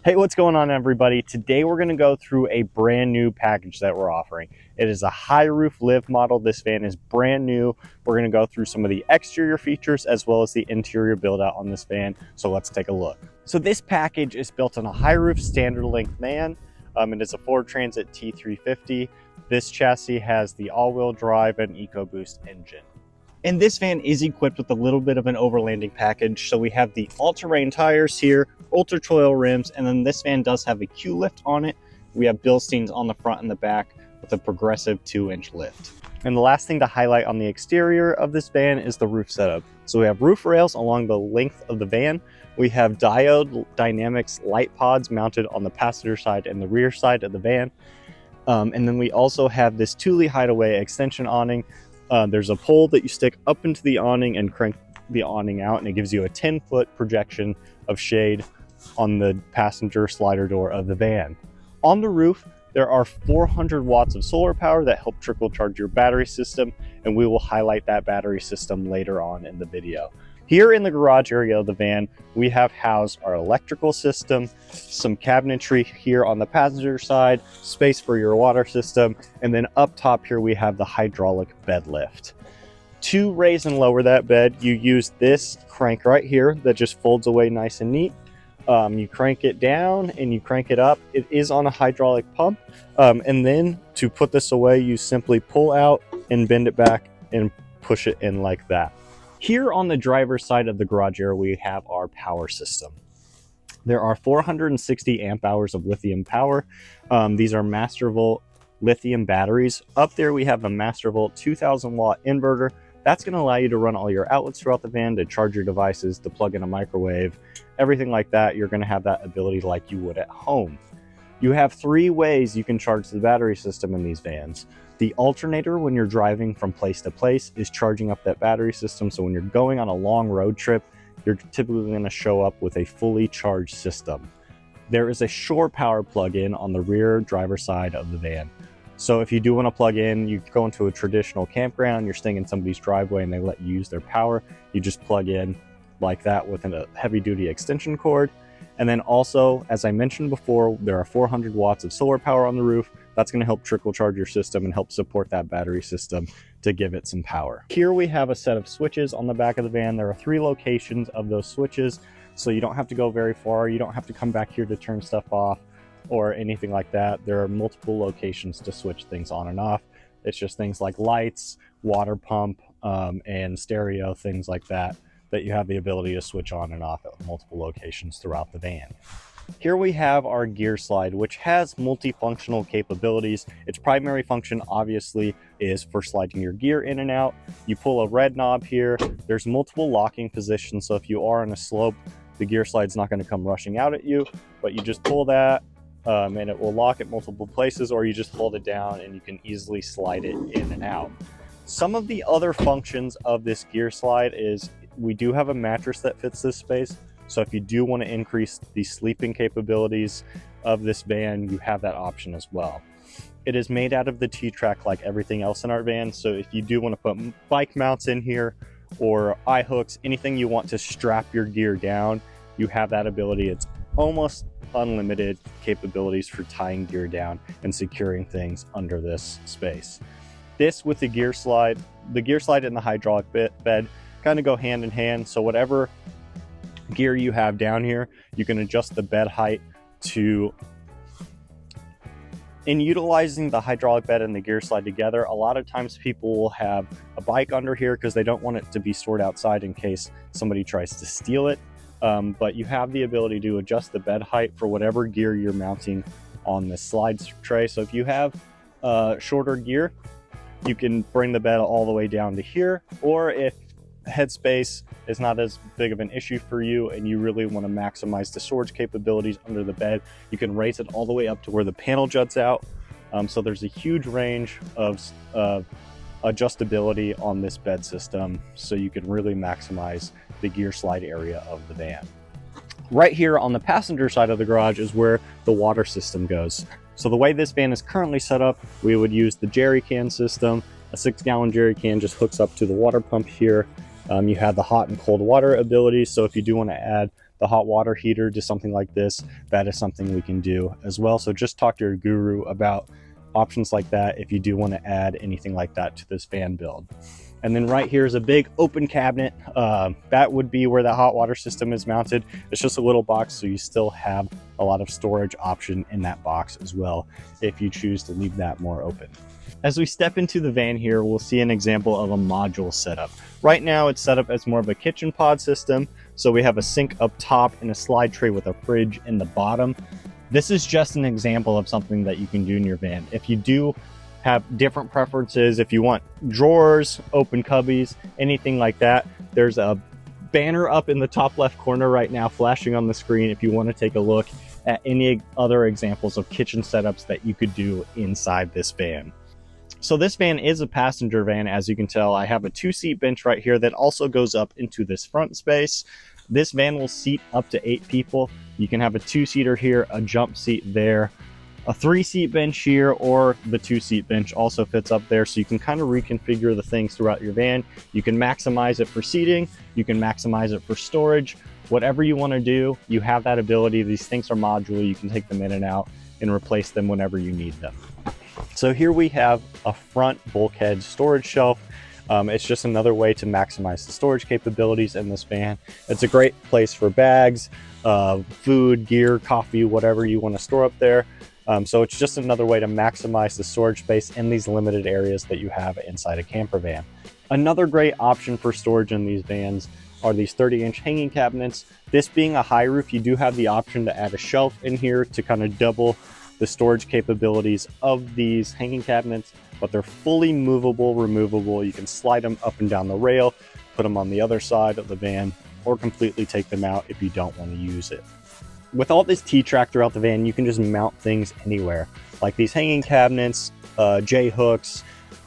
Hey, what's going on, everybody? Today we're going to go through a brand new package that we're offering. It is a Highroof Live model. This van is brand new. We're going to go through some of the exterior features as well as the interior build out on this van. So let's take a look. So this package is built on a Highroof standard length van. It is a Ford Transit T350. This chassis has the all-wheel drive and Ecoboost engine. And this van is equipped with a little bit of an overlanding package. So we have the all-terrain tires here, ultra coil rims, and then this van does have a Q lift on it. We have Bilsteins on the front and the back with a progressive 2-inch lift. And the last thing to highlight on the exterior of this van is the roof setup. So we have roof rails along the length of the van. We have diode dynamics light pods mounted on the passenger side and the rear side of the van. And then we also have this Thule hideaway extension awning. There's a pole that you stick up into the awning and crank the awning out, and it gives you a 10-foot projection of shade on the passenger slider door of the van. On the roof, there are 400 watts of solar power that help trickle charge your battery system, and we will highlight that battery system later on in the video. Here in the garage area of the van, we have housed our electrical system, some cabinetry here on the passenger side, space for your water system, and then up top here we have the hydraulic bed lift. To raise and lower that bed, you use this crank right here that just folds away nice and neat. You crank it down and you crank it up. It is on a hydraulic pump. And then to put this away, you simply pull out and bend it back and push it in like that. Here on the driver's side of the garage area, we have our power system. There are 460 amp hours of lithium power. These are master volt lithium batteries. Up there, we have a master volt 2000 watt inverter. That's going to allow you to run all your outlets throughout the van, to charge your devices, to plug in a microwave, everything like that. You're going to have that ability like you would at home. You have 3 ways you can charge the battery system in these vans. The alternator, when you're driving from place to place, is charging up that battery system. So when you're going on a long road trip, you're typically going to show up with a fully charged system. There is a shore power plug-in on the rear driver's side of the van. So if you do want to plug in, you go into a traditional campground, you're staying in somebody's driveway and they let you use their power, you just plug in like that with a heavy-duty extension cord. And then also, as I mentioned before, there are 400 watts of solar power on the roof. That's going to help trickle charge your system and help support that battery system to give it some power. Here we have a set of switches on the back of the van. There are 3 locations of those switches, so you don't have to go very far. You don't have to come back here to turn stuff off or anything like that. There are multiple locations to switch things on and off. It's just things like lights, water pump, and stereo, things like that, that you have the ability to switch on and off at multiple locations throughout the van. Here we have our gear slide, which has multifunctional capabilities. Its primary function obviously is for sliding your gear in and out. You pull a red knob here. There's multiple locking positions, so if you are on a slope, the gear slide's not going to come rushing out at you, but you just pull that and it will lock at multiple places, or you just hold it down and you can easily slide it in and out. Some of the other functions of this gear slide is we do have a mattress that fits this space. So if you do want to increase the sleeping capabilities of this van, you have that option as well. It is made out of the T-Track like everything else in our van. So if you do want to put bike mounts in here or eye hooks, anything you want to strap your gear down, you have that ability. It's almost unlimited capabilities for tying gear down and securing things under this space. This with the gear slide and the hydraulic bed kind of go hand in hand. So whatever gear you have down here, you can adjust the bed height to. In utilizing the hydraulic bed and the gear slide together, a lot of times people will have a bike under here because they don't want it to be stored outside in case somebody tries to steal it. But you have the ability to adjust the bed height for whatever gear you're mounting on the slide tray. So if you have shorter gear, you can bring the bed all the way down to here, or if headspace is not as big of an issue for you and you really want to maximize the storage capabilities under the bed, you can raise it all the way up to where the panel juts out. So there's a huge range of adjustability on this bed system, so you can really maximize the gear slide area of the van. Right here on the passenger side of the garage is where the water system goes. So the way this van is currently set up, we would use the jerry can system. A 6-gallon jerry can just hooks up to the water pump here. You have the hot and cold water ability, so if you do want to add the hot water heater to something like this, that is something we can do as well. So just talk to your guru about options like that if you do want to add anything like that to this van build. And then right here is a big open cabinet. That would be where the hot water system is mounted. It's just a little box, so you still have a lot of storage option in that box as well if you choose to leave that more open. As we step into the van here, we'll see an example of a module setup. Right now it's set up as more of a kitchen pod system. So we have a sink up top and a slide tray with a fridge in the bottom. This is just an example of something that you can do in your van. If you do have different preferences, if you want drawers, open cubbies, anything like that, there's a banner up in the top left corner right now flashing on the screen if you want to take a look at any other examples of kitchen setups that you could do inside this van. So this van is a passenger van. As you can tell, I have a 2-seat bench right here that also goes up into this front space. This van will seat up to 8 people. You can have a 2-seater here, a jump seat there, a 3-seat bench here, or the 2-seat bench also fits up there. So you can kind of reconfigure the things throughout your van. You can maximize it for seating, you can maximize it for storage, whatever you want to do, you have that ability. These things are modular, you can take them in and out and replace them whenever you need them. So here we have a front bulkhead storage shelf. It's just another way to maximize the storage capabilities in this van. It's a great place for bags, food, gear, coffee, whatever you want to store up there. So it's just another way to maximize the storage space in these limited areas that you have inside a camper van. Another great option for storage in these vans are these 30-inch hanging cabinets. This being a high roof, you do have the option to add a shelf in here to kind of double the storage capabilities of these hanging cabinets, but they're fully movable, removable. You can slide them up and down the rail, put them on the other side of the van, or completely take them out if you don't want to use it. With all this T-track throughout the van, you can just mount things anywhere, like these hanging cabinets, J-hooks,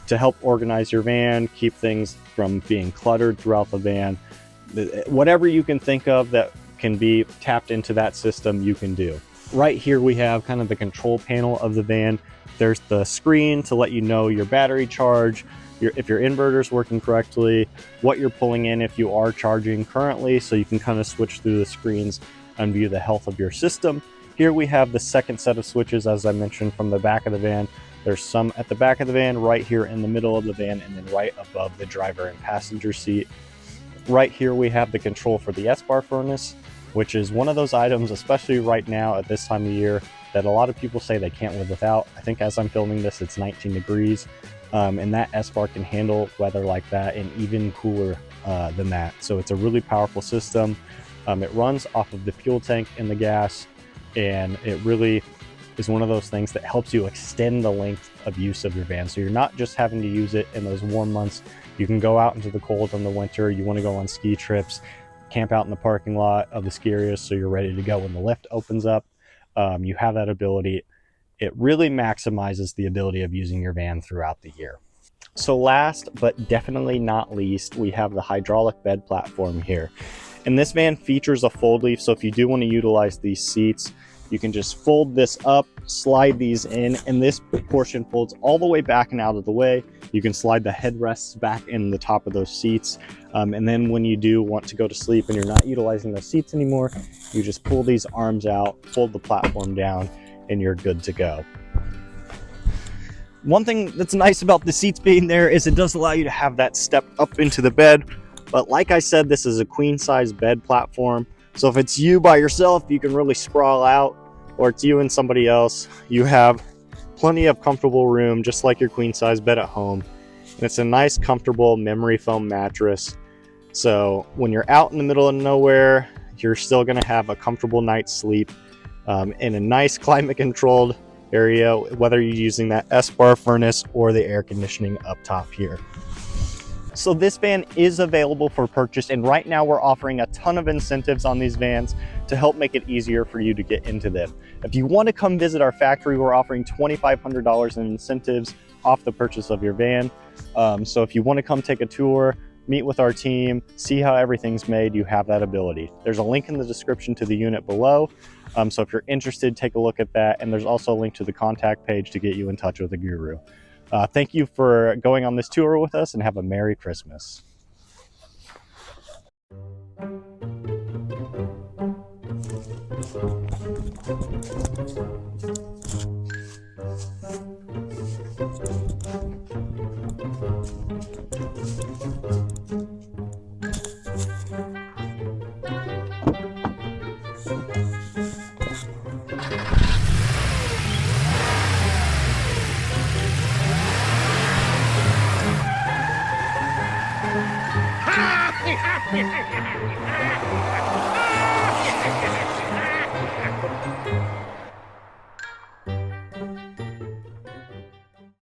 to help organize your van, keep things from being cluttered throughout the van. Whatever you can think of that can be tapped into that system, you can do. Right here we have kind of the control panel of the van. There's the screen to let you know your battery charge, if your inverter is working correctly, what you're pulling in if you are charging currently, so you can kind of switch through the screens and view the health of your system. Here we have the second set of switches, as I mentioned, from the back of the van. There's some at the back of the van, right here in the middle of the van, and then right above the driver and passenger seat. Right here we have the control for the S-bar furnace, which is one of those items, especially right now at this time of year, that a lot of people say they can't live without. I think as I'm filming this, it's 19 degrees, and that S-bar can handle weather like that and even cooler than that. So it's a really powerful system. It runs off of the fuel tank and the gas, and it really is one of those things that helps you extend the length of use of your van. So you're not just having to use it in those warm months. You can go out into the cold in the winter. You want to go on ski trips, camp out in the parking lot of the ski areas so you're ready to go when the lift opens up. You have that ability. It really maximizes the ability of using your van throughout the year. So last but definitely not least, we have the hydraulic bed platform here. And this van features a fold leaf, so if you do want to utilize these seats, you can just fold this up, slide these in, and this portion folds all the way back and out of the way. You can slide the headrests back in the top of those seats. And then when you do want to go to sleep and you're not utilizing those seats anymore, you just pull these arms out, fold the platform down, and you're good to go. One thing that's nice about the seats being there is it does allow you to have that step up into the bed. But like I said, this is a queen size bed platform. So if it's you by yourself, you can really sprawl out, or it's you and somebody else, you have plenty of comfortable room, just like your queen size bed at home. And it's a nice, comfortable memory foam mattress. So when you're out in the middle of nowhere, you're still gonna have a comfortable night's sleep in a nice climate controlled area, whether you're using that S-bar furnace or the air conditioning up top here. So this van is available for purchase, and right now we're offering a ton of incentives on these vans to help make it easier for you to get into them. If you want to come visit our factory, we're offering $2,500 in incentives off the purchase of your van. So if you want to come take a tour, meet with our team, see how everything's made, you have that ability. There's a link in the description to the unit below. So if you're interested, take a look at that. And there's also a link to the contact page to get you in touch with a guru. Thank you for going on this tour with us, and have a Merry Christmas.